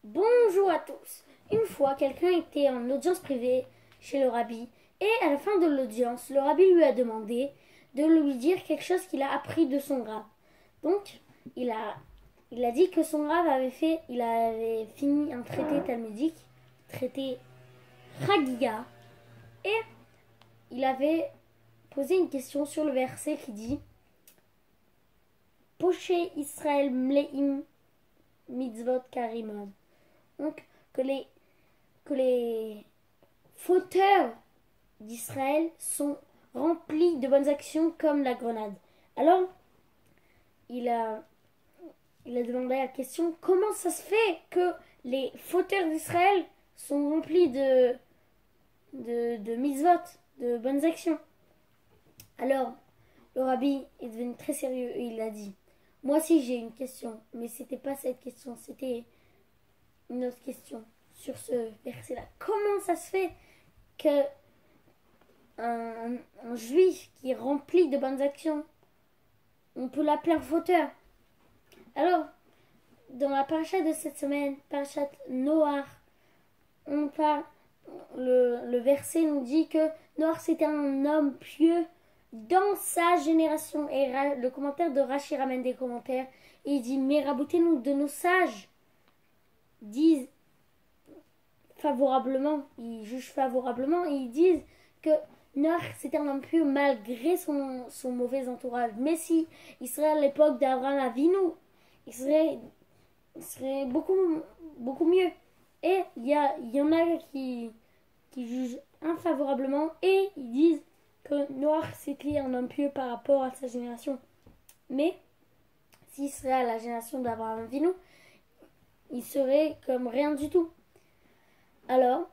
Bonjour à tous. Une fois, quelqu'un était en audience privée chez le rabbi et à la fin de l'audience, le rabbi lui a demandé de lui dire quelque chose qu'il a appris de son rave. Donc, il a dit que son rave il avait fini un traité talmudique, traité Chagiga, et il avait posé une question sur le verset qui dit Poche Israël mleim mitzvot karimon. Donc, que les fauteurs d'Israël sont remplis de bonnes actions comme la grenade. Alors, il a, il a demandé la question, comment ça se fait que les fauteurs d'Israël sont remplis de mitzvot, de bonnes actions? Alors, le rabbi est devenu très sérieux et il a dit, moi aussi j'ai une question, mais c'était pas cette question, c'était une autre question sur ce verset-là. Comment ça se fait que un juif qui est rempli de bonnes actions, on peut l'appeler un fauteur? Alors, dans la paracha de cette semaine, parachat Noach, on parle, le verset nous dit que Noach c'était un homme pieux dans sa génération. Et le commentaire de Rashi ramène des commentaires et il dit, mais raboutez-nous de nos sages disent favorablement, ils jugent favorablement et ils disent que Noach c'était un homme pieux malgré son mauvais entourage. Mais si il serait à l'époque d'Abraham Avinu, il serait beaucoup mieux. Et il y en a qui jugent infavorablement et ils disent que Noach c'était un homme pieux par rapport à sa génération. Mais s'il serait à la génération d'Abraham Avinu, il serait comme rien du tout. Alors,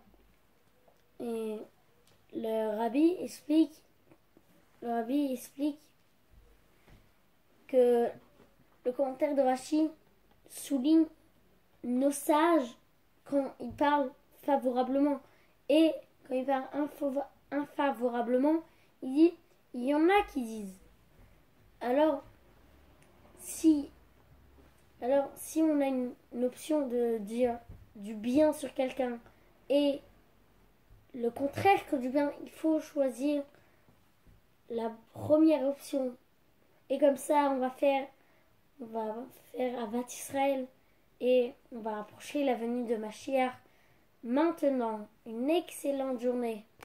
et le rabbi explique que le commentaire de Rashi souligne nos sages quand ils parlent favorablement et quand ils parlent infavorablement, il y en a qui disent. Alors, si on a une option de dire du bien sur quelqu'un et le contraire que du bien, il faut choisir la première option. Et comme ça, on va faire Avat Israël et on va approcher la venue de Mashiach. Maintenant, une excellente journée.